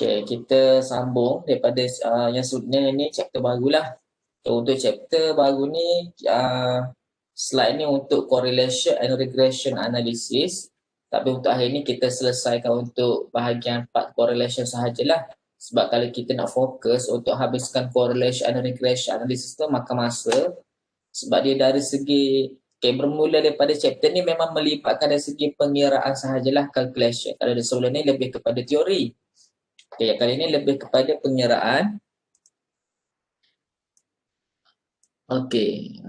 Okay, kita sambung daripada yang sebenarnya ni chapter barulah. So, untuk chapter baru ni, slide ni untuk correlation and regression analysis. Tapi untuk hari ni kita selesaikan untuk bahagian part correlation sahajalah. Sebab kalau kita nak fokus untuk habiskan correlation and regression analysis tu makan masa. Sebab dia dari segi, bermula daripada chapter ni memang melibatkan dari segi pengiraan sahajalah, calculation. Kalau di sebelum ni lebih kepada teori. Okay, kali ini lebih kepada pengiraan. Okay.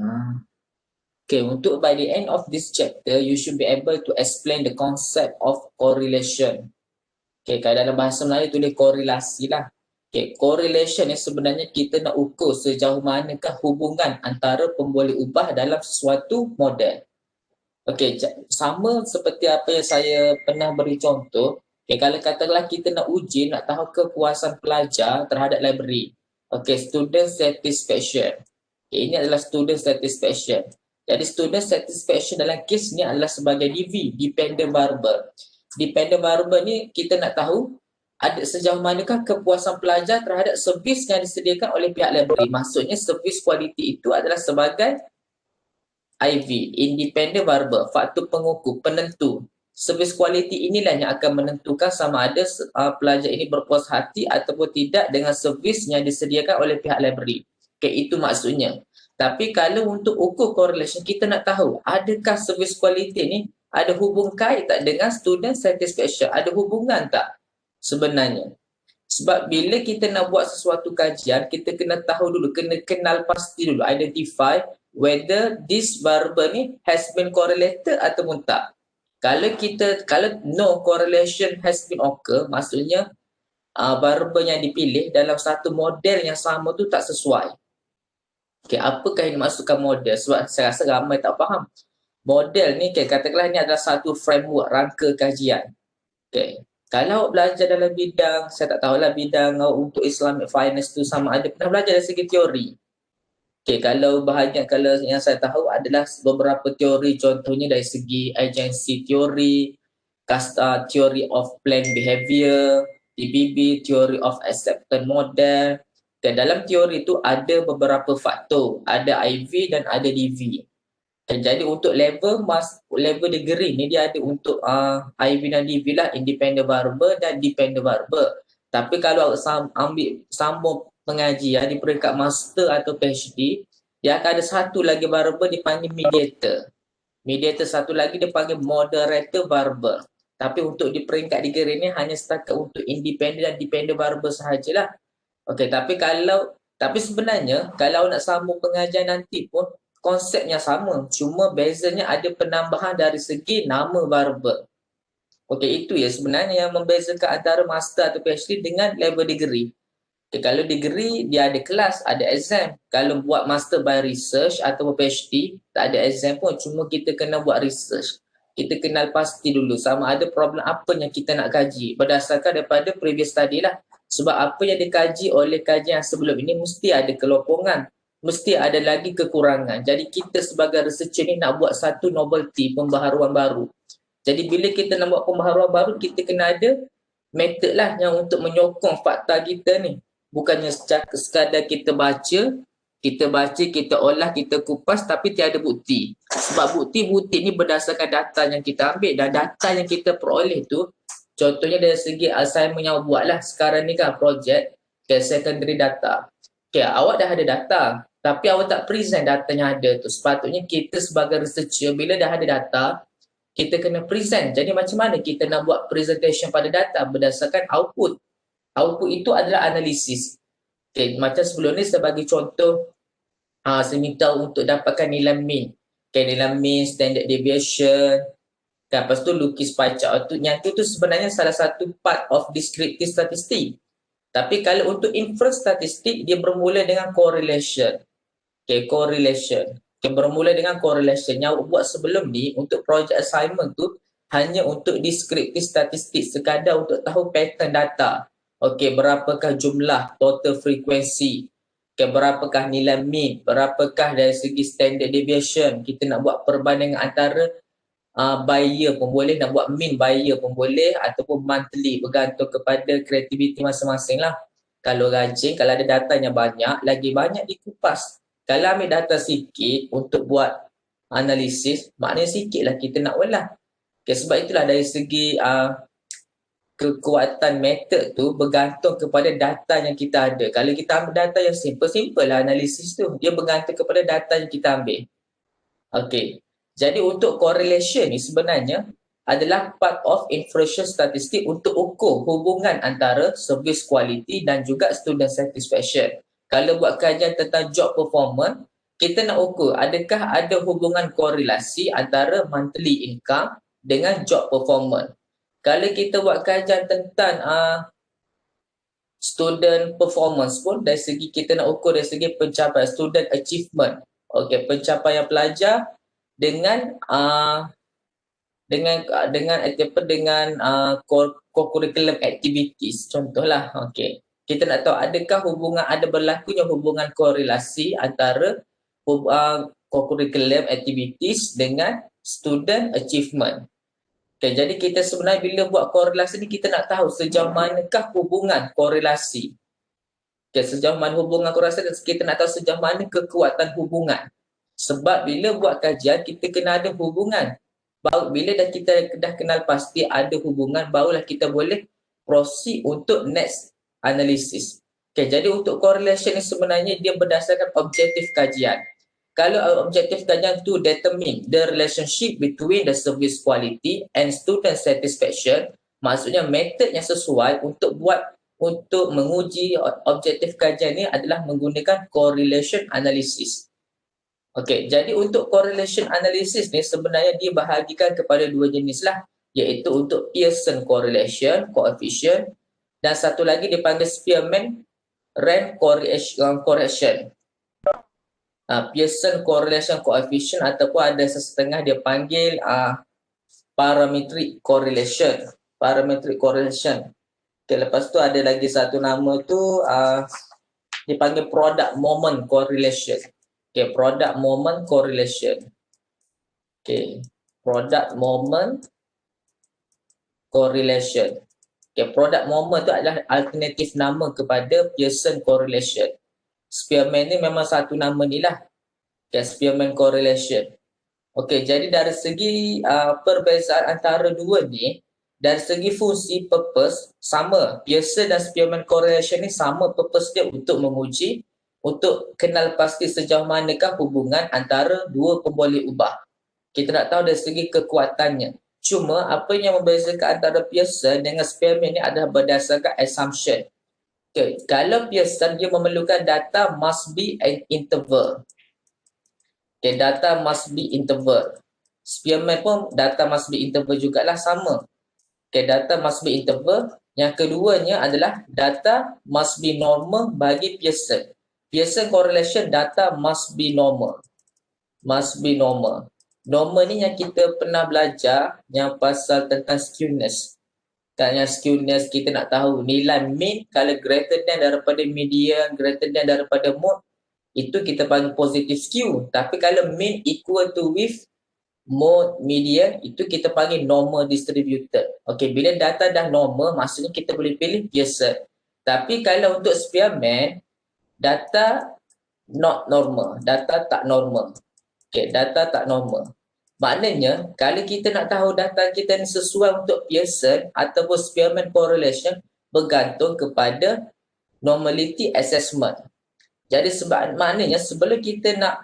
Okay, untuk by the end of this chapter, you should be able to explain the concept of correlation. Okay, kalau dalam bahasa Melayu tulis korelasi lah. Okay, correlation ni sebenarnya kita nak ukur sejauh manakah hubungan antara pemboleh ubah dalam sesuatu model. Okay, sama seperti apa yang saya pernah beri contoh. Okay, kalau katakanlah kita nak uji, nak tahu kepuasan pelajar terhadap library. Okay, student satisfaction. Okay, ini adalah student satisfaction. Jadi student satisfaction dalam kes ni adalah sebagai DV, dependent variable. Dependent variable ni kita nak tahu ada sejauh manakah kepuasan pelajar terhadap servis yang disediakan oleh pihak library. Maksudnya servis kualiti itu adalah sebagai IV, independent variable, faktor pengukur, penentu. Servis kualiti inilah yang akan menentukan sama ada pelajar ini berpuas hati ataupun tidak dengan servis yang disediakan oleh pihak library. Okay, itu maksudnya. Tapi kalau untuk ukur correlation, kita nak tahu adakah servis kualiti ni ada hubung kait tak dengan student satisfaction? Ada hubungan tak sebenarnya? Sebab bila kita nak buat sesuatu kajian, kita kena tahu dulu, kena kenal pasti dulu, identify whether this variable ni has been correlated ataupun tak. Kalau no correlation has been occur, maksudnya variable yang dipilih dalam satu model yang sama tu tak sesuai. Okay, apakah yang dimaksudkan model? Sebab saya rasa ramai tak faham. Model ni, katakanlah ni adalah satu framework, rangka kajian. Okay. Kalau belajar dalam bidang, saya tak tahulah bidang untuk Islamic Finance tu sama ada pernah belajar dari segi teori. Okay, kalau yang saya tahu adalah beberapa teori, contohnya dari segi agency teori, theory of planned behavior, TBB, theory of acceptance model. Dan dalam teori itu ada beberapa faktor, ada IV dan ada DV. Dan jadi untuk level degree ni dia ada untuk IV dan DV lah, independent variable dan dependent variable. Tapi kalau sambung pengajian di peringkat master atau PhD, dia akan ada satu lagi variable dipanggil mediator. Mediator satu lagi dipanggil moderator variable. Tapi untuk di peringkat degree ni hanya setakat untuk independent dan dependent variable sahajalah. Okey, tapi sebenarnya kalau nak sambung pengajian nanti pun konsepnya sama, cuma bezanya ada penambahan dari segi nama variable. Okey, itu ya sebenarnya yang membezakan antara master atau PhD dengan level degree. Okay, kalau degree dia ada kelas, ada exam. Kalau buat master by research atau PhD, tak ada exam pun, cuma kita kena buat research. Kita kenal pasti dulu sama ada problem apa yang kita nak kaji berdasarkan daripada previous study lah. Sebab apa yang dikaji oleh kajian sebelum ini mesti ada keloppongan, mesti ada lagi kekurangan. Jadi kita sebagai researcher ni nak buat satu novelty, pembaharuan baru. Jadi bila kita nak buat pembaharuan baru, kita kena ada method lah yang untuk menyokong fakta kita ni. Bukannya sekadar kita baca, kita olah, kita kupas tapi tiada bukti. Sebab bukti ni berdasarkan data yang kita ambil dan data yang kita peroleh tu, contohnya dari segi assignment yang buat lah sekarang ni kan projek secondary data. Okay, awak dah ada data tapi awak tak present data yang ada tu. Sepatutnya kita sebagai researcher bila dah ada data, kita kena present. Jadi macam mana kita nak buat presentation pada data berdasarkan output? Output itu adalah analisis. Okay, macam sebelum ni saya bagi contoh, saya minta untuk dapatkan nilai mean. Okay, nilai mean, standard deviation. Okay, lepas tu lukis pie chart. Yang tu sebenarnya salah satu part of descriptive statistik. Tapi kalau untuk inference statistik, dia bermula dengan correlation. Okay, correlation. Okay, bermula dengan correlation. Yang buat sebelum ni, untuk project assignment tu, hanya untuk descriptive statistik, sekadar untuk tahu pattern data. Okey, berapakah jumlah total frekuensi? Okey, berapakah nilai mean? Berapakah dari segi standard deviation? Kita nak buat perbandingan antara by year pun boleh, nak buat mean by year pun boleh, ataupun monthly, bergantung kepada kreativiti masing-masing lah. Kalau rajin, kalau ada datanya banyak, lagi banyak dikupas. Kalau ambil data sikit untuk buat analisis, maknanya sikit lah kita nak olah. Okay, sebab itulah dari segi kekuatan metod tu bergantung kepada data yang kita ada. Kalau kita ambil data yang simple lah analisis tu. Dia bergantung kepada data yang kita ambil. Okey. Jadi untuk correlation ni sebenarnya adalah part of inferential statistik untuk ukur hubungan antara service quality dan juga student satisfaction. Kalau buat kajian tentang job performance, kita nak ukur adakah ada hubungan korelasi antara monthly income dengan job performance. Kalau kita buat kajian tentang student performance pun, dari segi kita nak ukur dari segi pencapaian student achievement. Okey, pencapaian pelajar dengan co-curriculum activities, contohlah. Okey, kita nak tahu adakah ada berlakunya hubungan korelasi antara co-curriculum activities dengan student achievement. Okay, jadi kita sebenarnya bila buat korelasi ni, kita nak tahu sejauh manakah hubungan korelasi. Okay, sejauh mana hubungan korelasi, kita nak tahu sejauh mana kekuatan hubungan. Sebab bila buat kajian, kita kena ada hubungan. Baru bila kita dah kenal pasti ada hubungan, barulah kita boleh proceed untuk next analysis. Okay, jadi untuk correlation ni sebenarnya dia berdasarkan objektif kajian. Kalau objektif kajian tu determine the relationship between the service quality and student satisfaction, maksudnya metod yang sesuai untuk menguji objektif kajian ni adalah menggunakan correlation analysis. Okey, jadi untuk correlation analysis ni sebenarnya dia bahagikan kepada dua jenis lah, iaitu untuk Pearson correlation coefficient dan satu lagi dipanggil Spearman rank correlation. Pearson correlation coefficient ataupun ada setengah dia panggil parametric correlation. Okay, lepas tu ada lagi satu nama tu dipanggil product moment correlation. Okay, product moment correlation. Okay, product moment correlation. Okay, product moment tu adalah alternatif nama kepada Pearson correlation. Spearman ni memang satu nama ni lah. Okay, Spearman correlation. Okey, jadi dari segi perbezaan antara dua ni, dari segi fungsi purpose sama. Pearson dan Spearman correlation ni sama purpose dia untuk menguji, untuk kenal pasti sejauh manakah hubungan antara dua pemboleh ubah. Kita nak tahu dari segi kekuatannya. Cuma apa yang membezakan antara Pearson dengan Spearman ni adalah berdasarkan assumption. Okay, kalau Pearson dia memerlukan data must be an interval. Okay, data must be interval. Spearman pun data must be interval jugalah sama. Okay, data must be interval. Yang keduanya adalah data must be normal bagi Pearson. Pearson correlation data must be normal. Must be normal. Normal ni yang kita pernah belajar yang pasal tentang skewness. Yang skewness kita nak tahu nilai mean kalau greater than daripada median, greater than daripada mode, itu kita panggil positive skew. Tapi kalau mean equal to with mode, median, itu kita panggil normal distributed. Okey, bila data dah normal, maksudnya kita boleh pilih Pearson. Tapi kalau untuk Spearman, data not normal, data tak normal. Okey, data tak normal. Maknanya, kalau kita nak tahu data kita ni sesuai untuk Pearson ataupun Spearman correlation, bergantung kepada normality assessment. Jadi maknanya sebelum kita nak,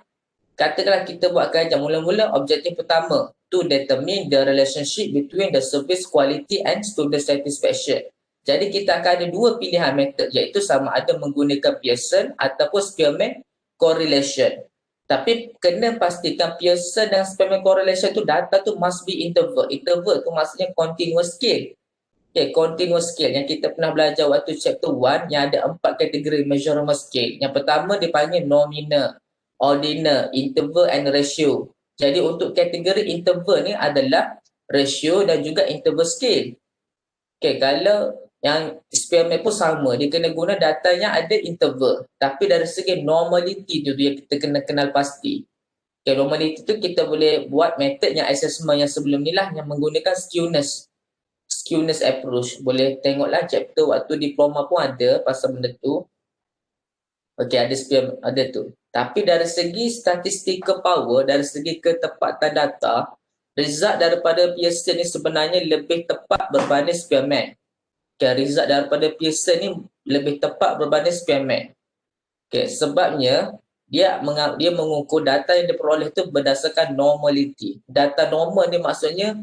katakanlah kita buat kajian, mula-mula objektif pertama, to determine the relationship between the service quality and student satisfaction. Jadi kita akan ada dua pilihan metod, iaitu sama ada menggunakan Pearson ataupun Spearman correlation. Tapi kena pastikan Pearson dan Spearman correlation tu data tu must be interval. Interval tu maksudnya continuous scale. Okay, continuous scale yang kita pernah belajar waktu chapter 1 yang ada 4 kategori measurement scale. Yang pertama dipanggil nominal, ordinal, interval and ratio. Jadi untuk kategori interval ni adalah ratio dan juga interval scale. Okay, kalau yang Spearman pun sama, dia kena guna data yang ada interval. Tapi dari segi normality tu yang kita kena kenal pasti. Okay, normality tu kita boleh buat method yang assessment yang sebelum ni lah, yang menggunakan skewness approach. Boleh tengoklah chapter waktu diploma pun ada pasal benda tu. Okey, ada tu. Tapi dari segi statistical power, dari segi ketepatan data, result daripada Pearson ni sebenarnya lebih tepat berbanding Spearman. Okay, result daripada Pearson ni lebih tepat berbanding Spearman. Okay, sebabnya dia mengukur data yang diperoleh tu berdasarkan normality. Data normal ni maksudnya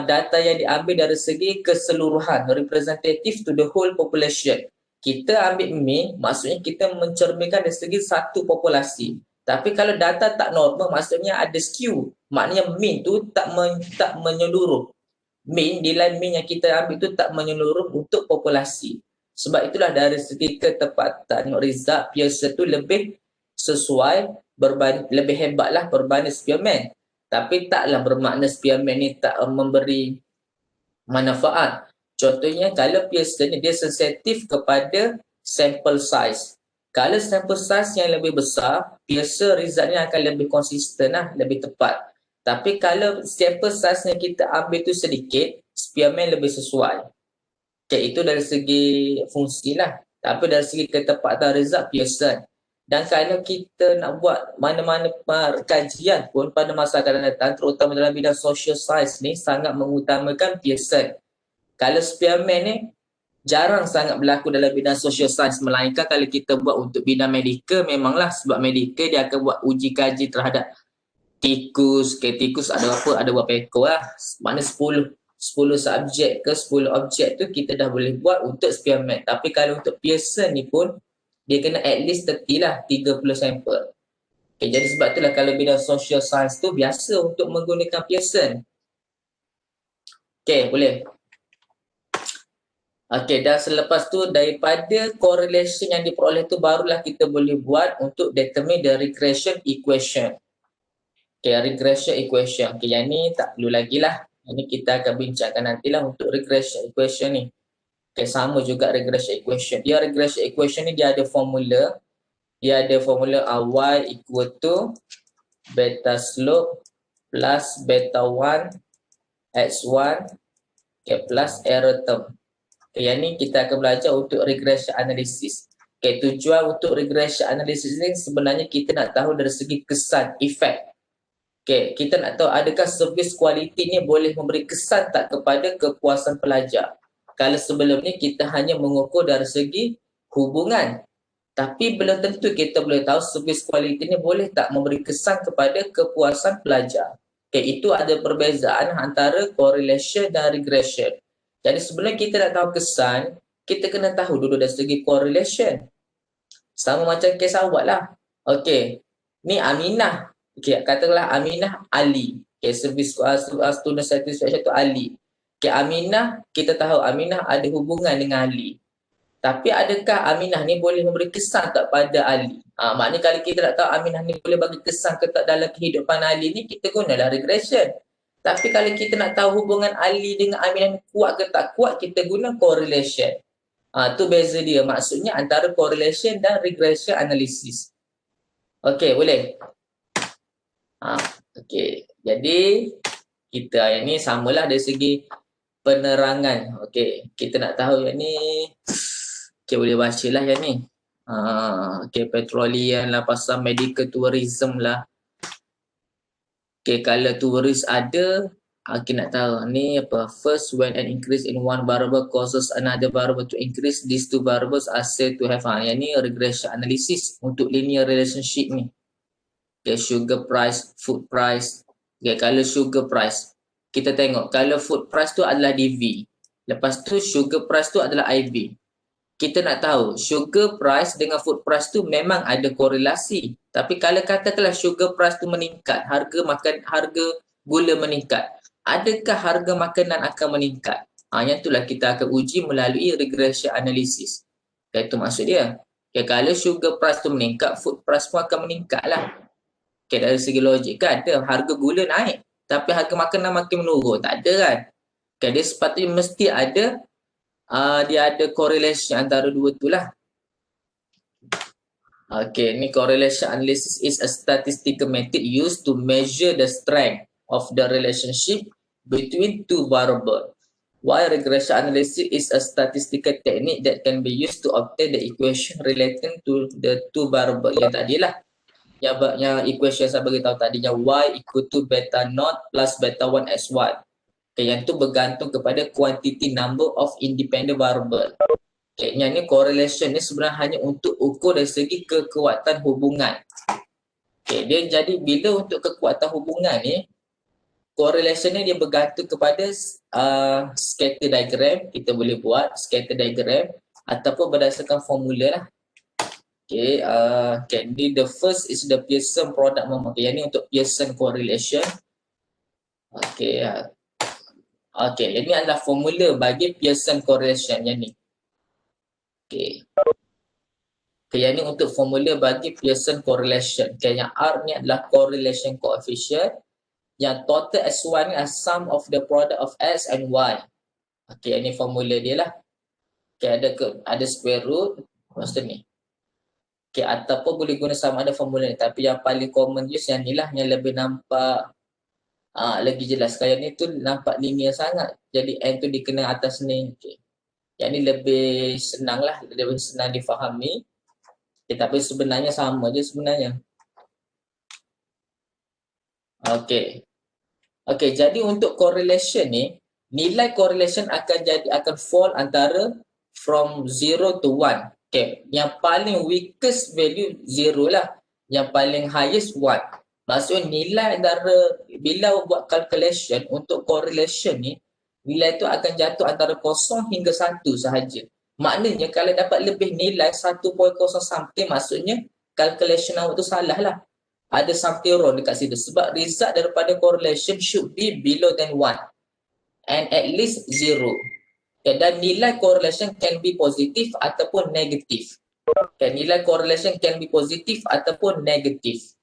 data yang diambil dari segi keseluruhan, representative to the whole population. Kita ambil mean, maksudnya kita mencerminkan dari segi satu populasi. Tapi kalau data tak normal, maksudnya ada skew. Maknanya mean tu tak menyeluruh. Mean, nilai mean yang kita ambil tu tak menyeluruh untuk populasi. Sebab itulah dari segi ketepatan result Pearson tu lebih sesuai, lebih hebatlah berbanding Spearman. Tapi taklah bermakna Spearman ni tak memberi manfaat. Contohnya kalau Pearson ni dia sensitif kepada sample size. Kalau sample size yang lebih besar, Pearson resultnya akan lebih konsisten lah, lebih tepat. Tapi kalau sample size yang kita ambil tu sedikit, Spearman lebih sesuai. Okay, itu dari segi fungsi lah. Tapi dari segi ketepatan result Pearson. Dan kalau kita nak buat mana-mana kajian pun pada masa akan datang, terutama dalam bidang social science ni, sangat mengutamakan Pearson. Kalau Spearman ni jarang sangat berlaku dalam bidang social science, melainkan kalau kita buat untuk bidang medical, memanglah sebab medical dia akan buat uji kaji terhadap tikus, tikus ada apa, ada buat peko lah. Mana 10 subjek ke 10 objek tu kita dah boleh buat untuk Spearman. Tapi kalau untuk Pearson ni pun dia kena at least 30 lah, 30 sampel. Okay, jadi sebab itulah kalau bidang social science tu biasa untuk menggunakan Pearson. Okay, boleh. Okay, dan selepas tu daripada correlation yang diperoleh tu barulah kita boleh buat untuk determine the regression equation. Okay, regression equation. Okay, yang ni tak perlu lagi lah. Ini kita akan bincangkan nantilah untuk regression equation ni. Okay, sama juga regression equation. Dia regression equation ni dia ada formula. Dia ada formula y equal to beta slope plus beta 1 x1 okay, plus error term. Okay, yang ni kita akan belajar untuk regression analysis. Okay, tujuan untuk regression analysis ni sebenarnya kita nak tahu dari segi kesan, efek. Okay, kita nak tahu adakah service quality ni boleh memberi kesan tak kepada kepuasan pelajar. Kalau sebelum ni kita hanya mengukur dari segi hubungan. Tapi belum tentu kita boleh tahu service quality ni boleh tak memberi kesan kepada kepuasan pelajar. Okay, itu ada perbezaan antara correlation dan regression. Jadi sebelum kita nak tahu kesan, kita kena tahu dulu dari segi correlation. Sama macam kes awak lah. Okay, ni Aminah. Okay, katakanlah Aminah Ali. Okay, service student satisfaction tu Ali. Okay, Aminah, kita tahu Aminah ada hubungan dengan Ali. Tapi adakah Aminah ni boleh memberi kesan tak pada Ali? Maknanya kalau kita nak tahu Aminah ni boleh bagi kesan ke tak dalam kehidupan Ali ni, kita gunalah regression. Tapi kalau kita nak tahu hubungan Ali dengan Aminah ni kuat ke tak kuat, kita guna correlation. Tu beza dia. Maksudnya antara correlation dan regression analysis. Okey, boleh? Okey. Jadi kita yang ni samalah dari segi penerangan. Okey, kita nak tahu yang ni. Okey, boleh bacalah yang ni. Okey, petroleum lah, pasal medical tourism lah. Okay, kalau turis ada, kita nak tahu ni apa. First, when an increase in one variable causes another variable to increase, these two variables are said to have. Yang ni regression analysis untuk linear relationship ni. Okay, sugar price, food price. Okay, kalau sugar price, kita tengok kalau food price tu adalah DV. Lepas tu sugar price tu adalah IV. Kita nak tahu sugar price dengan food price tu memang ada korelasi. Tapi kalau katakanlah sugar price tu meningkat, harga gula meningkat, adakah harga makanan akan meningkat? Yang itulah kita akan uji melalui regression analysis. Itu maksud dia. Okay, kalau sugar price tu meningkat, food price pun akan meningkat lah. Okay, dari segi logik kan, ada harga gula naik, tapi harga makanan makin menurun. Tak ada kan? Okay, dia sepatutnya mesti ada dia ada correlation antara dua tu lah. Okay, ni correlation analysis is a statistical method used to measure the strength of the relationship between two variables. While regression analysis is a statistical technique that can be used to obtain the equation relating to the two variables. Yang tadi lah, yang equation saya beritahu tadi, yang y equal to beta naught plus beta 1 x1. Okay, yang tu bergantung kepada quantity number of independent variable. Okay, yang ni correlation ni sebenarnya hanya untuk ukur dari segi kekuatan hubungan. Okay, dia jadi bila untuk kekuatan hubungan ni, correlation ni dia bergantung kepada scatter diagram. Kita boleh buat scatter diagram ataupun berdasarkan formula lah. Okay, the first is the Pearson product moment. Okay, yang ni untuk Pearson correlation. Okay, okay, ini adalah formula bagi Pearson correlation yang ni. Okay. Okay, yang ni untuk formula bagi Pearson correlation. Okay, yang R ni adalah correlation coefficient. Yang total S1 ni adalah sum of the product of S and Y. Okay, yang ni formula dia lah. Okay, ada square root. Maksud ni. Okay, ataupun boleh guna sama ada formula ni. Tapi yang paling common use yang ni lah. Yang lebih nampak lagi jelas. Kayak ni tu nampak linear sangat. Jadi N tu dikenal atas ni. Okay. Yang ni lebih senang lah. Lebih senang difahami. Tapi sebenarnya sama je sebenarnya. Okey. Okey, jadi untuk correlation ni, nilai correlation akan fall antara from 0 to 1. Okey, yang paling weakest value 0 lah. Yang paling highest 1. Maksudnya nilai antara bila buat calculation untuk correlation ni, nilai tu akan jatuh antara 0 hingga 1 sahaja. Maknanya kalau dapat lebih nilai 1.0 something, maksudnya calculation awak tu salah lah. Ada something wrong dekat situ. Sebab result daripada correlation should be below than 1. And at least 0. Okay, dan nilai correlation can be positive ataupun negatif. Okay, nilai correlation can be positive ataupun negatif.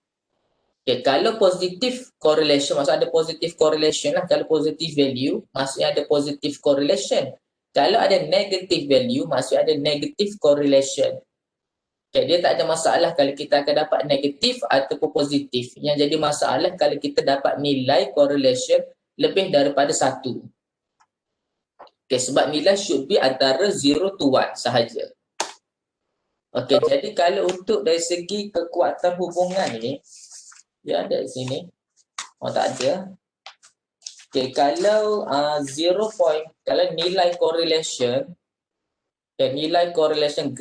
Okay, kalau positif correlation, maksudnya ada positive correlation lah. Kalau positive value, maksudnya ada positive correlation. Kalau ada negative value, maksudnya ada negative correlation. Okay, dia tak ada masalah kalau kita akan dapat negatif ataupun positif. Yang jadi masalah kalau kita dapat nilai correlation lebih daripada 1. Okay, sebab nilai should be antara 0 to 1 sahaja. Okay, jadi kalau untuk dari segi kekuatan hubungan ni, dia ada di sini. Oh, tak ada. Okay, kalau 0 point, kalau nilai correlation, dan nilai correlation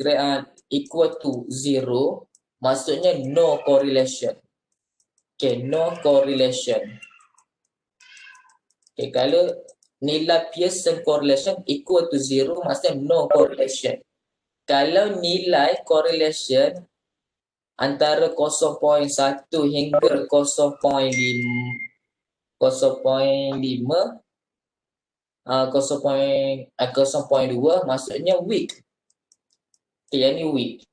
equal to 0, maksudnya no correlation. Okay, no correlation. Okay, kalau nilai Pearson correlation equal to 0, maksudnya no correlation. Kalau nilai correlation antara 0.1 hingga 0.5, maksudnya weak. Okay, yang ni weak.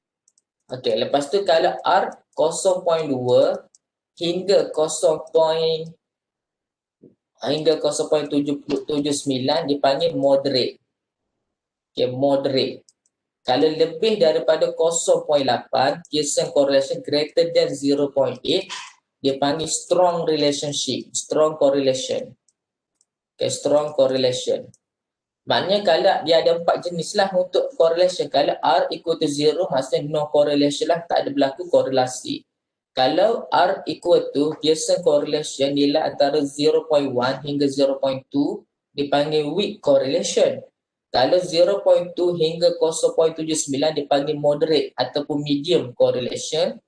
Okay, lepas tu kalau R 0.2 hingga 0.79 dipanggil moderate. Okay, moderate. Kalau lebih daripada 0.8, Pearson correlation greater than 0.8, dia panggil strong relationship, strong correlation. Okay, strong correlation. Maknanya kalau dia ada 4 jenis lah untuk correlation. Kalau R equal to 0, maksudnya no correlation lah, tak ada berlaku korelasi. Kalau R equal to Pearson correlation nilai antara 0.1 hingga 0.2, dipanggil weak correlation. Kalau 0.2 hingga 0.79 dipanggil moderate ataupun medium correlation.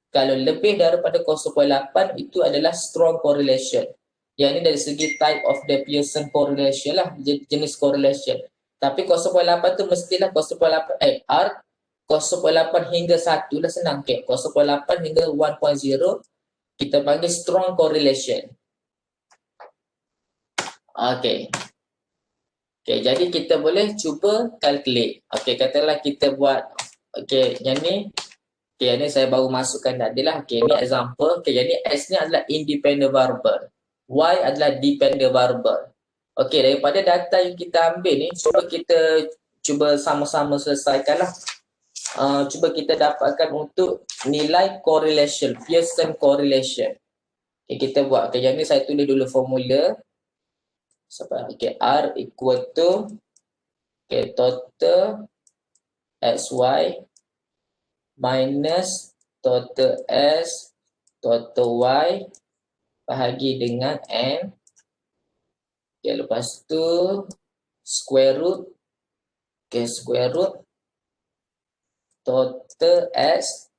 Kalau lebih daripada 0.8 itu adalah strong correlation. Yang ini dari segi type of the Pearson correlation lah, jenis correlation. Tapi 0.8 tu mestilah 0.8 R 0.8 hingga 1 lah senang. Okay. 0.8 hingga 1.0 kita panggil strong correlation. Okay. Okay, jadi kita boleh cuba calculate. Okay, katalah kita buat, okay, yang ni, okay, yang ni saya baru masukkan tadi lah. Okay, ni example. Okay, jadi X ni adalah independent variable. Y adalah dependent variable. Okay, daripada data yang kita ambil ni, cuba kita sama-sama selesaikan lah. cuba kita dapatkan untuk nilai correlation, Pearson correlation. Okay, kita buat. Okay, yang ni saya tulis dulu formula. Okay, R equal to total XY minus total S total Y bahagi dengan N. Okay, lepas tu square root. Okay, square root total X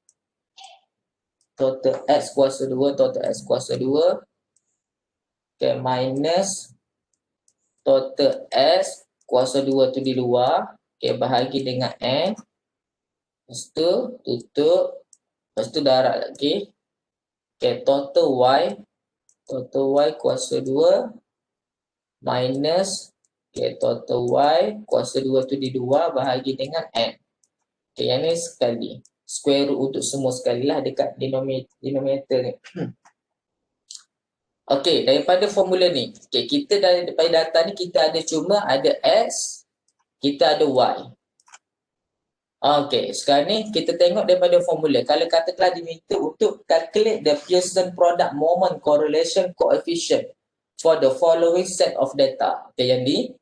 kuasa 2 total X kuasa 2. Okay, minus total S kuasa 2 tu di luar. Okay, bahagi dengan N. Lepas tu tutup. Lepas tu darab lagi. Okay, total Y kuasa 2 minus total Y kuasa 2 tu di luar bahagi dengan N. Okay, yang ni sekali. Square root untuk semua sekali lah dekat denominator ni. Okay, daripada formula ni. Okay, kita daripada data ni kita ada cuma ada X, kita ada Y. Okay, sekarang ni kita tengok daripada formula. Kalau katakanlah diminta untuk calculate the Pearson product moment correlation coefficient for the following set of data. Okay, yang ni.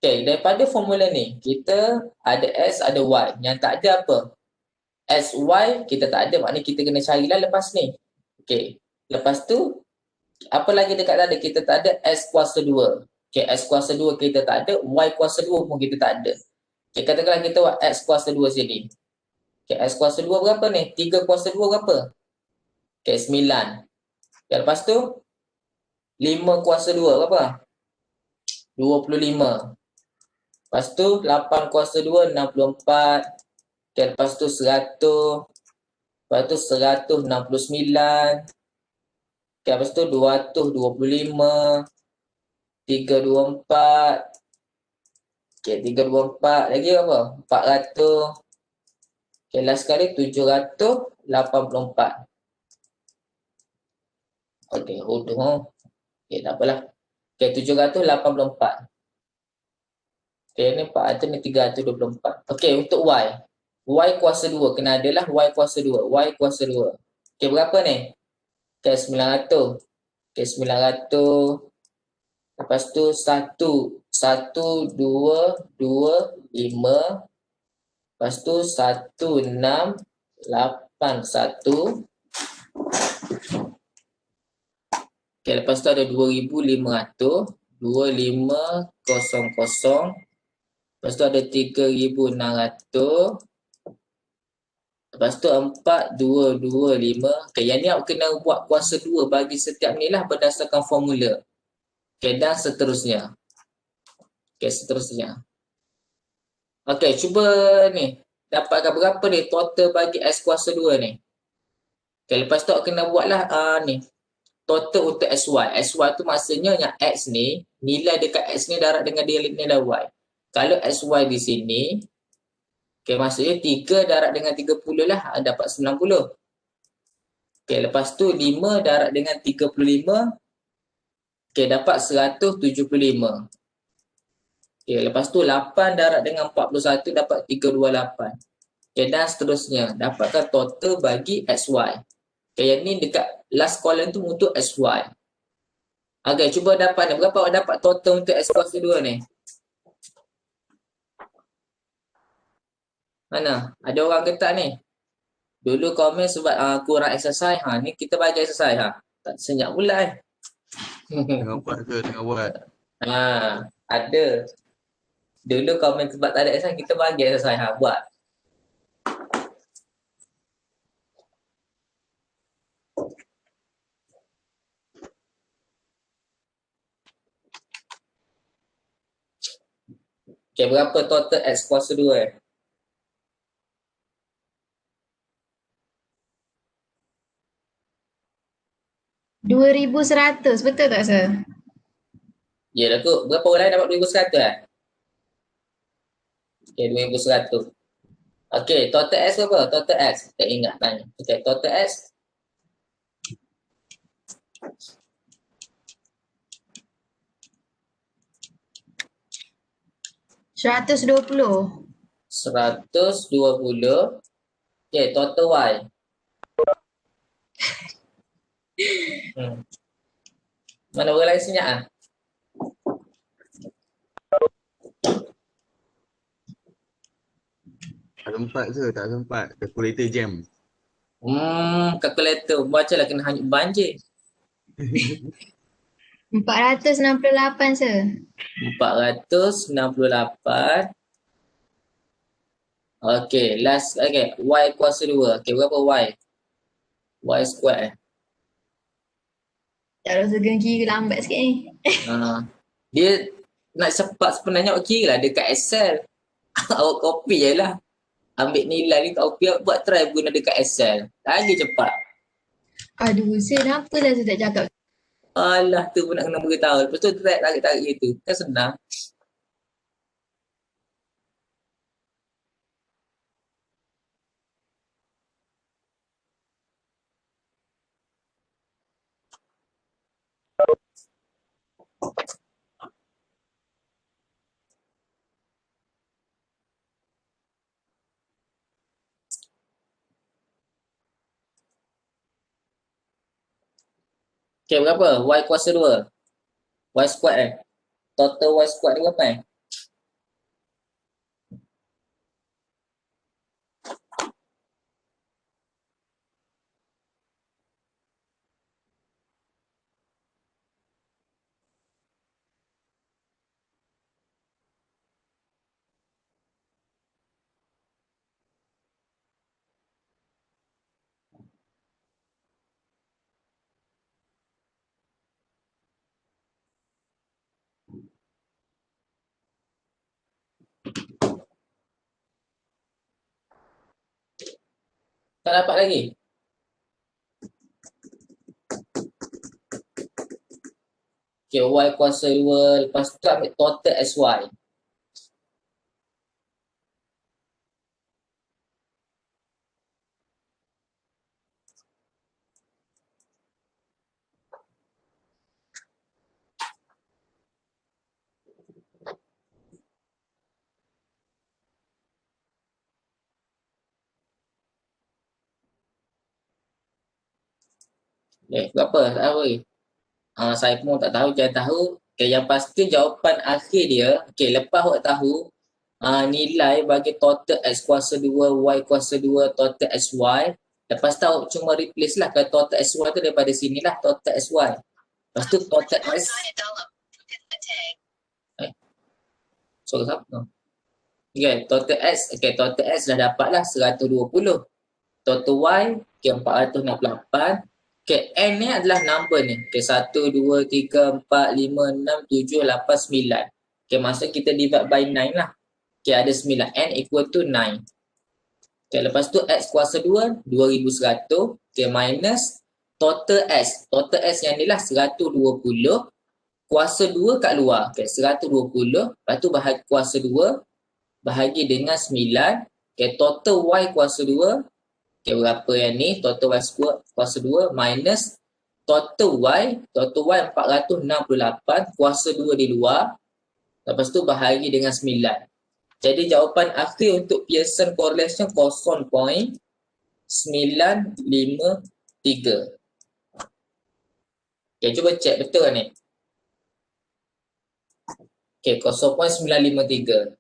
Okay, daripada formula ni, kita ada S, ada Y. Yang tak ada apa? S, Y, kita tak ada. Maknanya kita kena carilah lepas ni. Okay, lepas tu, apa lagi dekat tadi? Kita tak ada S kuasa 2. Okay, S kuasa 2 kita tak ada. Y kuasa 2 pun kita tak ada. Okay, katakanlah kita buat X kuasa 2 sini. Okay, S kuasa 2 berapa ni? 3 kuasa 2 berapa? Okay, 9. Okay, lepas tu, 5 kuasa 2 berapa? 25. Lepas tu 8 kuasa 2 64. Okay, lepas tu 100. Lepas tu 169. Okay, lepas tu 225. 324. Okay, 324 lagi apa? 400. Okay, last sekali 784. Okay, okay, tak apalah. Okay, 784. Okay, ni 400 ni 324. Okay, untuk Y. Y kuasa 2. Kena adalah Y kuasa 2. Y kuasa 2. Okay, berapa ni? Okay, 900. Okay, 900. Lepas tu 1, 1, 2, 2, 5. Lepas tu 1, 6, 8, 1. Okay, lepas tu ada 2,500. 2,500. Lepas tu ada 3,600. Lepas tu 4,225. Okay, yang ni awak kena buat kuasa 2 bagi setiap ni lah berdasarkan formula. Okay, dan seterusnya. Okay, seterusnya. Okay, cuba ni. Dapatkan berapa ni total bagi S kuasa 2 ni. Okay, lepas tu awak kena buatlah ni. Total untuk SY. SY tu maksudnya yang X ni, nilai dekat X ni darab dengan nilai Y. Kalau SY di sini, okay, maksudnya 3 darab dengan 30 lah, dapat 90. Okay, lepas tu 5 darab dengan 35, okay, dapat 175. Okay, lepas tu 8 darab dengan 41, dapat 328. Okay, dan seterusnya, dapatkan total bagi XY. Okay, yang ni dekat last column tu untuk SY. Okay, cuba dapat ni. Berapa awak dapat total untuk S kuasa 2 ni? Mana? Ada orang ke tak ni? Dulu komen sebab kurang exercise. Ni kita bagi exercise. Tak senyap pula Tengah buat ke? Tengah buat. Ada. Dulu komen sebab tak ada exercise, kita bagi exercise. Buat. Okay, berapa total X kuasa 2 2,100, betul tak Sir? Ya dah tu. Berapa orang lain dapat 2,100 Okay, 2,100. Okay, total X berapa? Total X. Tak ingat tanya. Okay, total X. $120. 120. Okay, total Y. Mana orang lain senyap ah? Tak sempat ke? Tak sempat. Calculator jam. Kalkulator. Baca lah kena hanyut banjir. 468 sir. 468. Okay, last. Okay, Y kuasa 2. Okay, berapa Y? Y square. Tak rasa kena kira lambat sikit ni. Dia nak cepat sebenarnya awak kira lah dekat Excel. Awak copy je lah. Ambil nilai ni copy, buat try guna dekat Excel. Lagi cepat. Aduh, sir kenapa lah saya tak cakap? Alah, tu pun nak kena beritahu. Lepas tu track tarik-tarik gitu. Kan senang. Okay, berapa? Y kuasa 2. Y square Total Y square ni berapa Tak dapat lagi? Okay, Y kuasa 2. Lepas tu ambil total SY. Okay, berapa? Tak tahu lagi. Saya pun tak tahu, jangan tahu. Okay, yang pasti jawapan akhir dia, okay, lepas awak tahu nilai bagi total X kuasa 2, Y kuasa 2, total SY. Lepas tu awak cuma replace lah ke total SY tu daripada sini lah, total SY. Lepas tu total S. Sorry, siapa? Okay, total S. Okay, total S dah dapat lah 120. Total Y, okay, 468. Okay, N ni adalah number ni. Okay, 1, 2, 3, 4, 5, 6, 7, 8, 9. Okay, maksud kita divide by 9 lah. Okay, ada 9. N equal to 9. Okay, lepas tu X kuasa 2, 2100. Okay, minus total S. Total S yang ni lah 120. Kuasa 2 kat luar. Okay, 120. Lepas tu bahagi kuasa 2. Bahagi dengan 9. Okay, total Y kuasa 2. Okay, berapa yang ni? Total Y square kuasa 2 minus total Y 468 kuasa 2 di luar. Lepas tu bahagi dengan 9. Jadi jawapan akhir untuk Pearson correlation 0.953. Okay, cuba cek betul ni. Okay, 0.953.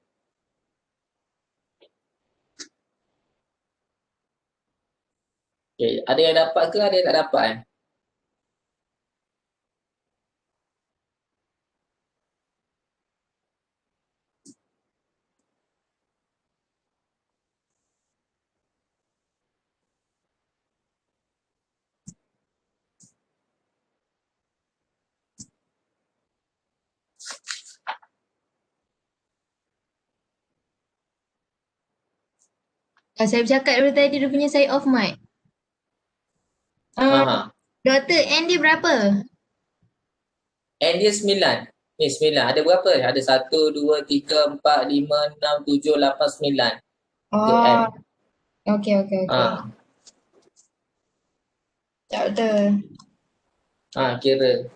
Okay, ada yang dapat ke ada yang tak dapat Saya bercakap dulu tadi dia punya saya off mic. Doktor, N dia berapa? N dia 9. Ni 9. Ada berapa? Ada 1, 2, 3, 4, 5, 6, 7, 8, 9. Itu N. Okay. Doktor. Kira.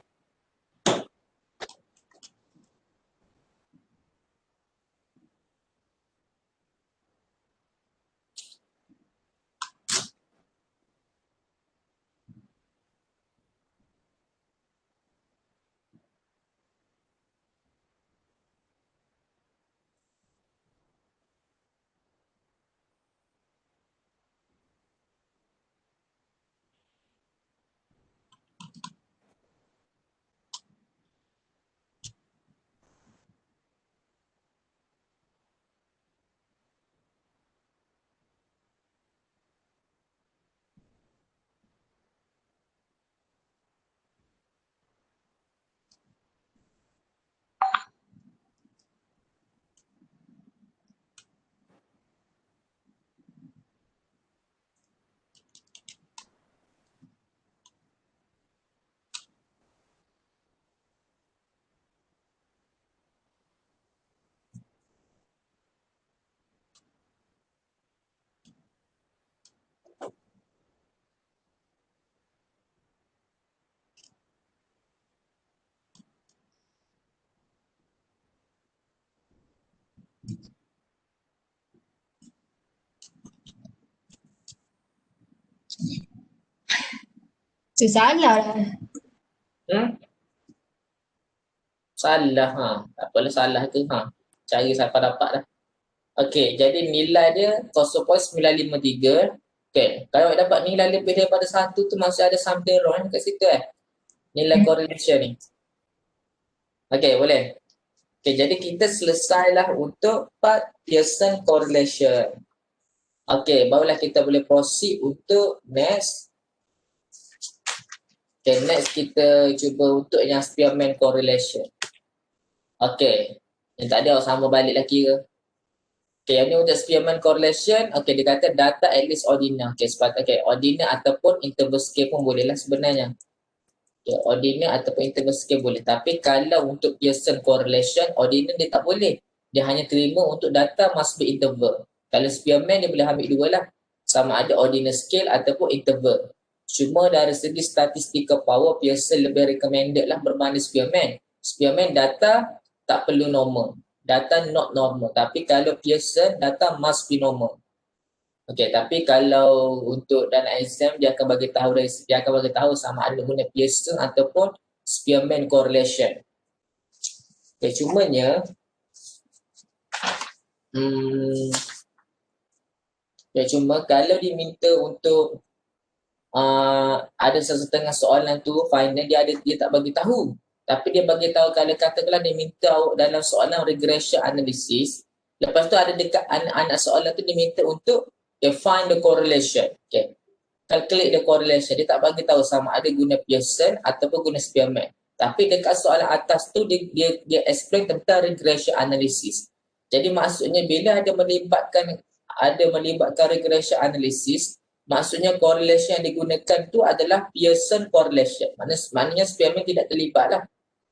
Tu salah lah. Hmm? Salah ha. Tak apalah salah tu ha. Cari siapa dapat lah. Okey, jadi nilai dia 0.953. Okey, kalau dapat nilai lebih daripada 1 tu masih ada something wrong kat situ nilai correlation ni. Okey, boleh. Okey, jadi kita selesailah untuk part Pearson correlation. Okey, barulah kita boleh proceed untuk next. Okay, next kita cuba untuk yang Spearman correlation. Okay, yang tadi awak sama balik lagi ke? Okay, yang ni untuk Spearman correlation. Okay, dia kata data at least ordinal. Okay, okay, ordinal ataupun interval scale pun boleh lah sebenarnya. Okay, ordinal ataupun interval scale boleh. Tapi kalau untuk Pearson correlation, ordinal dia tak boleh. Dia hanya terima untuk data must be interval. Kalau Spearman dia boleh ambil dua lah. Sama ada ordinal scale ataupun interval. Cuma dari segi statistical power, Pearson lebih recommended lah berbanding Spearman. Spearman data tak perlu normal. Data not normal. Tapi kalau Pearson, data must be normal. Okay, tapi kalau untuk dalam exam, dia akan bagi tahu sama ada guna Pearson ataupun Spearman correlation. Okay, cumanya, cuma kalau diminta untuk ada setengah soalan tu final dia tak bagi tahu, tapi dia bagi tahu kalau katakanlah dia minta dalam soalan regression analysis, lepas tu ada dekat anak soalan tu dia minta untuk find the correlation, okay, calculate the correlation. Dia tak bagi tahu sama ada guna Pearson ataupun guna Spearman, tapi dekat soalan atas tu dia explain tentang regression analysis. Jadi maksudnya bila ada melibatkan regression analysis, maksudnya correlation yang digunakan tu adalah Pearson correlation. Maknanya Spearman tidak terlibat lah.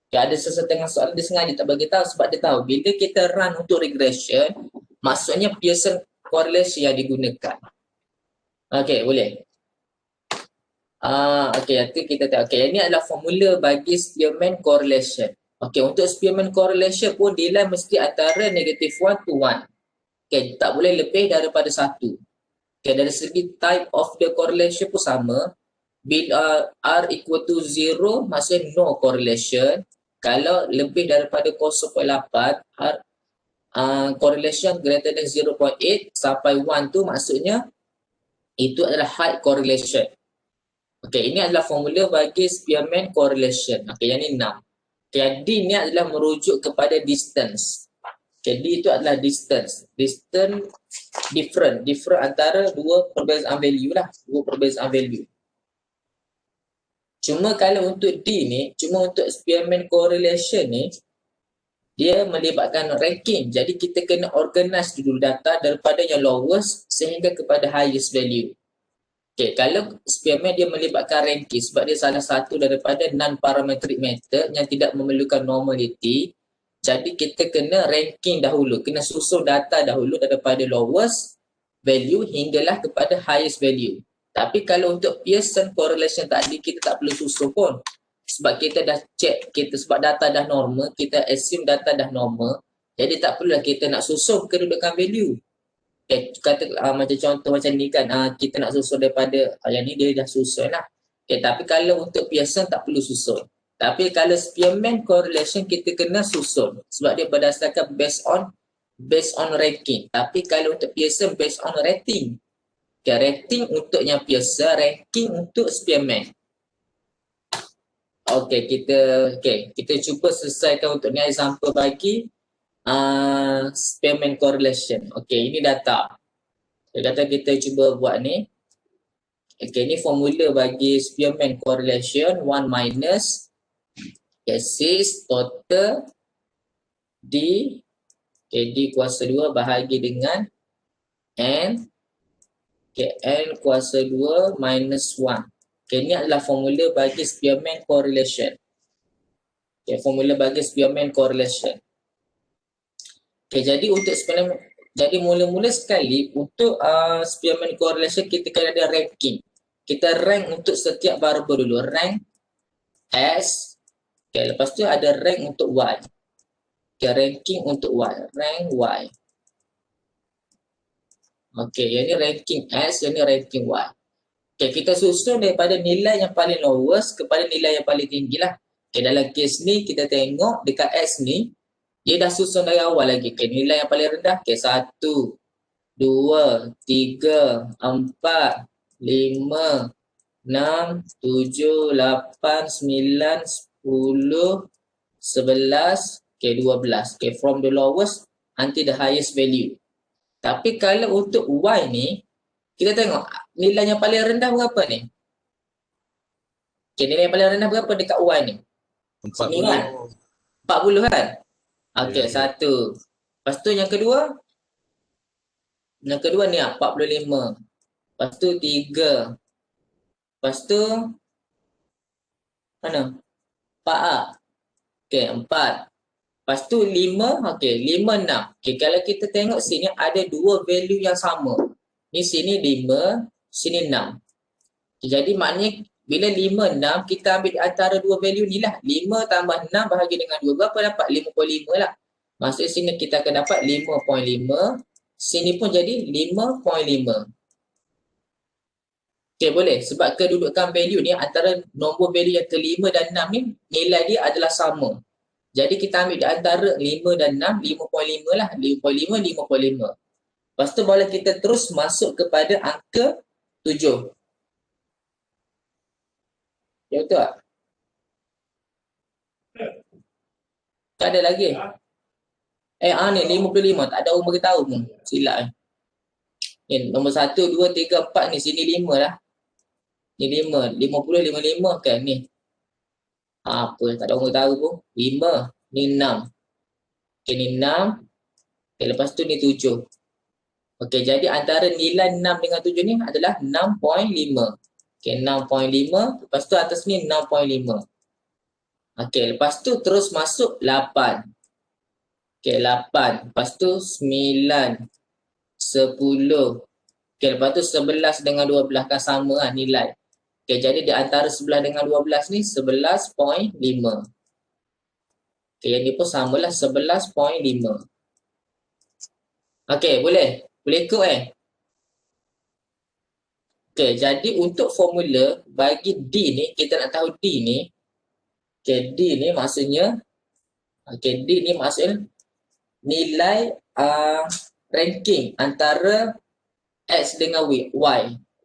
Okay, ada sesetengah soalan dia sengaja tak bagi tahu sebab dia tahu bila kita run untuk regression, maksudnya Pearson correlation yang digunakan. Okey, boleh. Okey, nanti kita tengok. Okey, ini adalah formula bagi Spearman correlation. Okey, untuk Spearman correlation pun nilai mesti antara -1 to 1. Okey, tak boleh lebih daripada 1. Okay, dari segi type of the correlation pun sama. Bila R equal to 0, maksudnya no correlation. Kalau lebih daripada 0.8, correlation greater than 0.8 sampai 1 tu maksudnya itu adalah high correlation. Okay, ini adalah formula bagi Spearman correlation. Okay, yang ni 6. Okay, D ni adalah merujuk kepada distance. Jadi itu adalah distance. Distance different antara dua perbezaan value lah. Dua perbezaan value. Cuma kalau untuk D ni, cuma untuk Spearman correlation ni, dia melibatkan ranking. Jadi kita kena organize dulu data daripada yang lowest sehingga kepada highest value. Okay, kalau Spearman dia melibatkan ranking sebab dia salah satu daripada non-parametric method yang tidak memerlukan normality. Jadi kita kena ranking dahulu, kena susun data dahulu daripada lowest value hinggalah kepada highest value. Tapi kalau untuk Pearson correlation tadi kita tak perlu susun pun. Sebab kita dah check, sebab data dah normal, kita assume data dah normal. Jadi tak perlulah kita nak susun kedudukan value. Okay, kata macam contoh macam ni kan, kita nak susun daripada yang ni dia dah susun lah. Okay, tapi kalau untuk Pearson tak perlu susun. Tapi kalau Spearman correlation kita kena susun sebab dia berdasarkan based on ranking. Tapi kalau untuk Pearson based on rating. Okay, rating untuk yang Pearson, ranking untuk Spearman. Okay, kita cuba selesaikan untuk ni example bagi Spearman correlation. Okay, ini data. Dia kata kita cuba buat ni. Okay, ini formula bagi Spearman correlation 1 minus Sis total D, okay, D kuasa 2 bahagi dengan N, okay, N kuasa 2 minus 1. Okay, ini adalah formula bagi Spearman correlation. Okay, formula bagi Spearman correlation. Okay, jadi untuk Spearman, jadi mula-mula sekali untuk Spearman correlation kita kena ada ranking. Kita rank untuk setiap variable dulu. Rank S. Okay, lepas tu ada rank untuk Y. Okay, ranking untuk Y. Rank Y. Okay, yang ni ranking S, yang ni ranking Y. Okay, kita susun daripada nilai yang paling lowest kepada nilai yang paling tinggi lah. Okay, dalam kes ni kita tengok dekat X ni, dia dah susun dari awal lagi. Okay, nilai yang paling rendah, okay, 1, 2, 3, 4, 5, 6, 7, 8, 9, 10, 11, okay, 12. Okay, from the lowest until the highest value. Tapi kalau untuk Y ni, kita tengok nilai yang paling rendah berapa ni? Okay, nilai yang paling rendah berapa dekat Y ni? 40. 40 kan? Okay, Ya, ya. 1. Lepas tu yang kedua? Yang kedua ni 45. Lepas tu 3. Lepas tu mana? 4. Okay, 4. Lepas tu 5. Okay, 5, 6. Okay, kalau kita tengok sini ada dua value yang sama. Ni sini 5, sini 6. Okay, jadi maknanya bila 5, 6, kita ambil antara dua value ni lah. 5 tambah 6 bahagi dengan 2. Berapa dapat? 55 lah. Maksudnya sini kita akan dapat 5.5. Sini pun jadi 5.5. Okay, boleh. Sebab kedudukan value ni antara nombor value yang ke-5 dan 6 ni, nilai dia adalah sama. Jadi kita ambil di antara 5 dan 6, 5.5 lah. 5.5, 5.5. Lepas tu boleh kita terus masuk kepada angka 7. Ya, betul tak? Tak ada lagi. Ni 55. Tak ada orang beritahu pun. Silap ni. Nombor 1, 2, 3, 4 ni. Sini 5 lah. Ni 5. 50, 55 kan ni. Apa? Tak ada orang tahu pun. 5. Ni 6. Okay, ni 6. Okay, lepas tu ni 7. Okay, jadi antara nilai 6 dengan 7 ni adalah 6.5. Okay, 6.5. Lepas tu atas ni 6.5. Okay, lepas tu terus masuk 8. Okay, 8. Lepas tu 9. 10. Okay, lepas tu 11 dengan 12 kan sama lah nilai. Okay, jadi di antara 11 dengan 12 ni 11.5. Okay, yang ni pun samalah 11.5. Okay, boleh? Boleh ikut Okay, jadi untuk formula bagi D ni, kita nak tahu D ni. Okay, D ni maksudnya, okay, D ni maksudnya nilai ranking antara X dengan Y.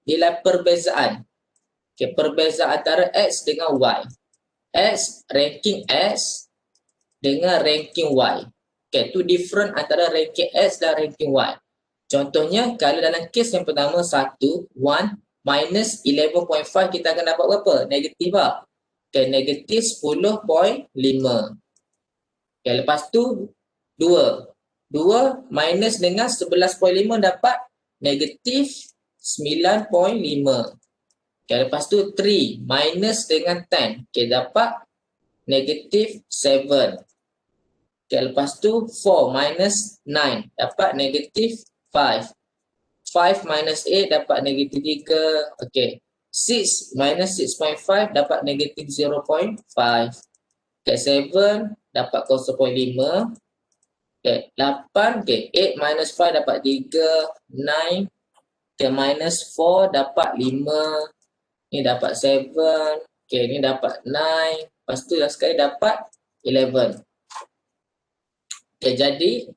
Nilai perbezaan. Okay, perbezaan antara X dengan Y. X, ranking X dengan ranking Y. Okay, tu different antara ranking X dan ranking Y. Contohnya, kalau dalam kes yang pertama 1 minus 11.5 kita akan dapat berapa? Negatif lah. Okay, negatif 10.5. Okay, lepas tu 2 minus dengan 11.5 dapat negatif 9.5. Okay, lepas tu 3 minus dengan 10. Okay, dapat negatif 7. Okay, lepas tu 4 minus 9 dapat negatif 5. 5 minus 8 dapat negatif 3. Okay. 6 minus 6.5 dapat negatif 0.5. Okay, 7 dapat 0.5. Okay, 8. Okay, 8 minus 5 dapat 3. 9. Okay, minus 4 dapat 5. Ni dapat 7. Okay, ni dapat 9. Lepas tu yang sekali dapat 11. Okay, jadi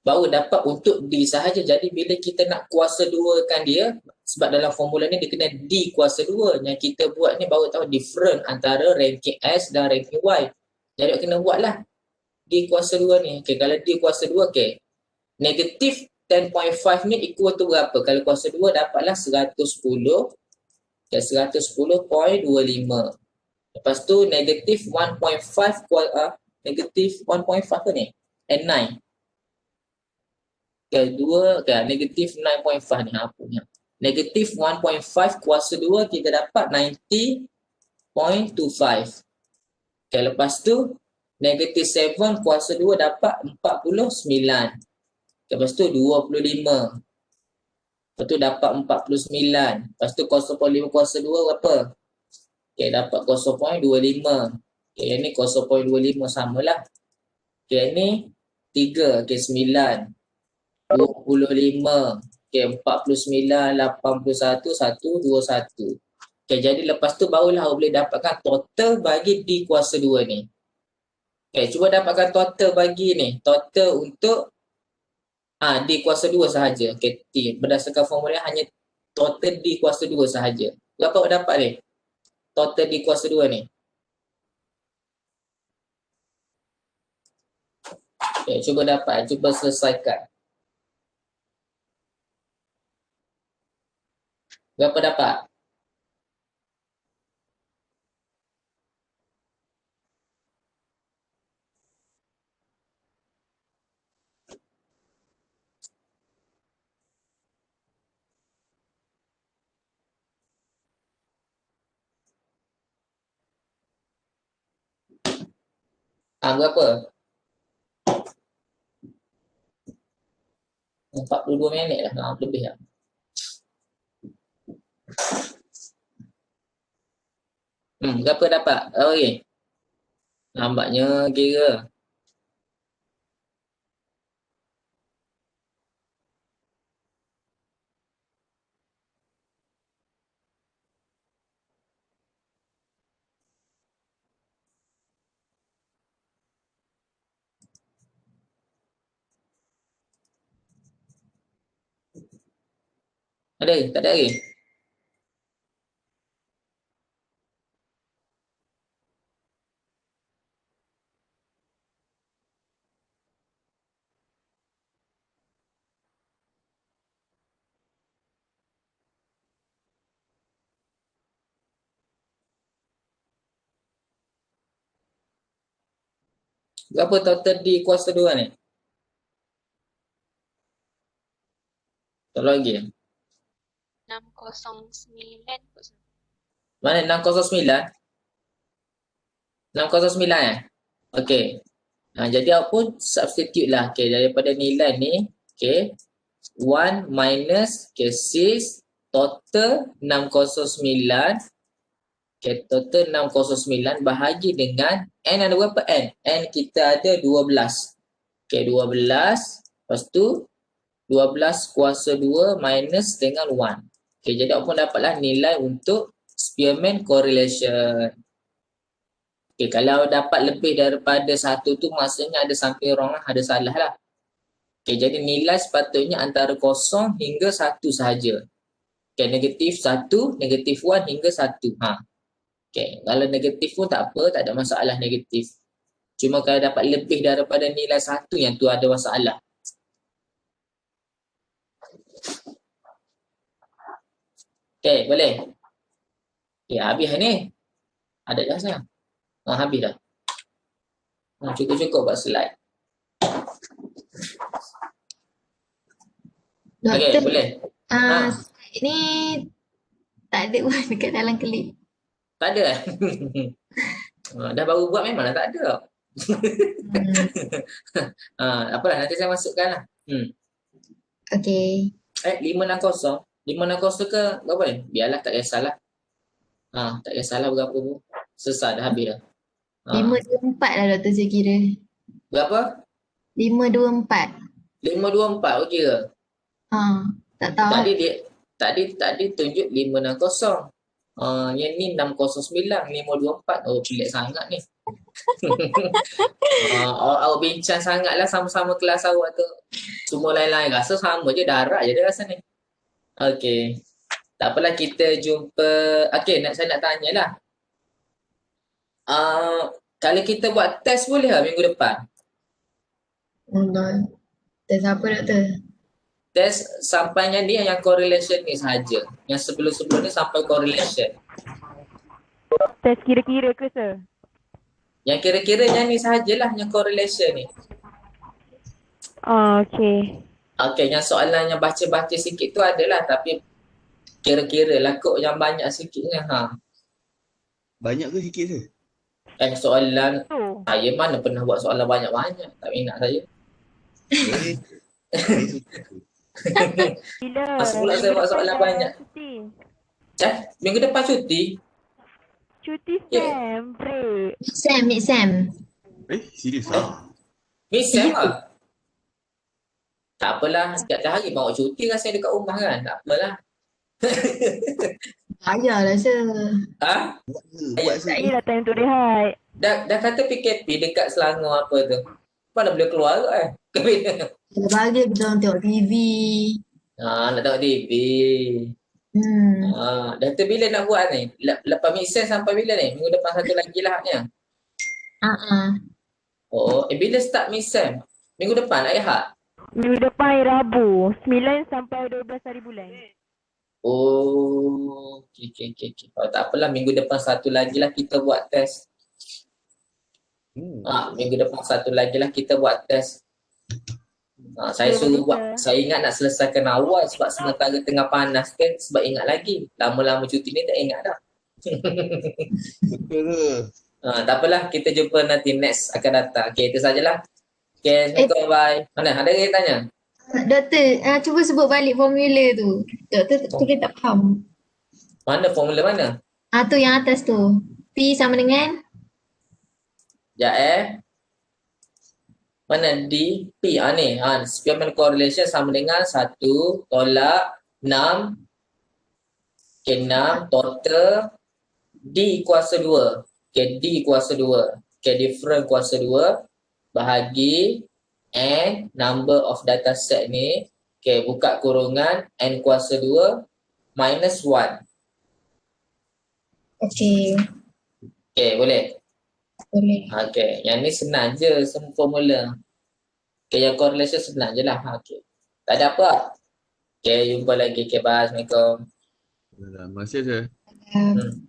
baru dapat untuk D sahaja. Jadi bila kita nak kuasa 2 kan dia, sebab dalam formula ni dia kena D kuasa 2. Yang kita buat ni baru tahu different antara ranking S dan ranking Y. Jadi kena buat lah D kuasa 2 ni. Okay, kalau D kuasa 2, okay. Negatif 10.5 ni equal tu berapa? Kalau kuasa 2 dapatlah 110. Okay, 110.25. Lepas tu negatif 1.5 negatif 1.5 ke ni? And 9. Okay, 2, okay, negatif 9.5 ni apa ni? Negatif 1.5 kuasa 2 kita dapat 90.25. Okay, lepas tu negatif 7 kuasa 2 dapat 49. Okay, lepas tu 25. Lepas tu dapat 49. Lepas tu 0.5 kuasa 2 berapa? Okay, dapat 0.25. Okay, yang ni 0.25 samalah. Okay, yang ni 3. Okay, 9. 25. Okay, 49, 81, 121. Okay, jadi lepas tu barulah awak boleh dapatkan total bagi D kuasa 2 ni. Okay, cuba dapatkan total bagi ni. Total untuk D kuasa 2 sahaja. Okay, T. Berdasarkan formula hanya total D kuasa 2 sahaja. Berapa awak dapat ni? Total D kuasa 2 ni. Okay, cuba dapat. Cuba selesaikan. Berapa dapat? Berapa? 42 minit lah. Lebih lah. Berapa dapat? Okey. Lambatnya kira. Ada? Tak ada lagi? Berapa total D kuasa 2 ni? Tak lagi. 609 kot. Mana 609? 609 Okey. Jadi awak pun substitute lah. Okey, daripada nilai ni, okey. 1 minus, okey, 6 total 609. Okey, total 609 bahagi dengan N ada berapa N? N kita ada 12. Okey, 12. Lepas tu 12 kuasa 2 minus dengan 1. Okey, jadi awak pun dapatlah nilai untuk Spearman correlation. Okay, kalau dapat lebih daripada 1 tu maksudnya ada something wrong lah, ada salah lah. Okay, jadi nilai sepatutnya antara 0 hingga 1 sahaja. Okay, negatif 1, negatif 1 hingga 1. Okay, kalau negatif pun tak apa, tak ada masalah negatif. Cuma kalau dapat lebih daripada nilai 1 yang tu ada masalah. Okay, boleh? Okay, habis ni. Ada dah saya. Habis dah. Cukup-cukup buat slide. Okey, Doktor, boleh. ni tak ada pun dekat dalam kelip. Tak ada. Dah baru buat memanglah tak ada. Apalah, nanti saya masukkan lah. Okey. 560. 560 ke berapa ni? Biarlah, tak kisahlah. Tak kisahlah berapa pun. Sesat dah habis dah. 524 lah doktor saya kira. Berapa? 524. 524 okey ke? Tak tahu. Tadi tunjuk 560. Yang ni 609, 524. Oh, pelik sangat ni. Awak bincang sangatlah sama-sama kelas awak tu. Semua lain-lain rasa sama je, darat je dia rasa ni. Okey. Tak apalah, kita jumpa. Okey, saya nak tanyalah. Kalau kita buat test boleh tak minggu depan? Test apa doktor? Test sampainya ni yang correlation ni sahaja. Yang sebelum-sebelum ni sampai correlation. Test kira-kira ke sir? Yang kira-kiranya ni sahajalah yang correlation ni. Okey. Okey, yang soalan yang baca-baca sikit tu adalah, tapi kira-kira lah kot yang banyak sikitnya. Banyak ke sikit je? Soalan saya mana pernah buat soalan banyak-banyak. Tak minat saya. Bila? Asal pula saya buat soalan banyak. Minggu depan cuti? Cuti Sam, break. Mid-sem. Serius lah? Miss Sam lah. Tak apalah, setiap hari bawa cuti rasanya dekat rumah kan. Tak apalah. Payahlah sir. Ha? Buat se. Inilah time untuk rehat. Dah kata PKP dekat Selangor apa tu. Mana boleh keluar ke Kita bagi kita orang tengok TV. nak tengok TV. Dah tu bila nak buat ni? Lepas mixer sampai bila ni? Minggu depan satu lagi lah ni. Oh, bila start mixer? Minggu depan nak rehat? Minggu depan hari Rabu. 9 sampai 12 hari bulan. Oh, okay. Oh, tak apalah, minggu depan satu lagi lah kita buat test. Minggu depan satu lagi lah kita buat test. Saya suruh buat, saya ingat nak selesaikan awal sebab sementara tengah panas kan, sebab ingat lagi. Lama-lama cuti ni tak ingat dah. Betul tu. Tak apalah, kita jumpa nanti next akan datang. Okay, itu sajalah. Okay, Assalamualaikum, bye. Mana? Ada yang tanya? Doktor, cuba sebut balik formula tu. Doktor tulis tak faham. Mana formula mana? Tu yang atas tu. P sama dengan? Sekejap Mana D? P ni. Spearman correlation sama dengan 1 tolak 6. Okay, 6 total D kuasa 2. Okay, D kuasa 2. Okay, different kuasa 2 bahagi N number of data set ni. Okay, buka kurungan N kuasa 2 minus 1. Okay. Okay, boleh? Boleh. Okay, yang ni senang je semua formula. Okay, yang correlation senang je lah. Okay, tak ada apa. Okay, jumpa lagi. Okay, bye. Assalamualaikum. Terima kasih, sir. Um,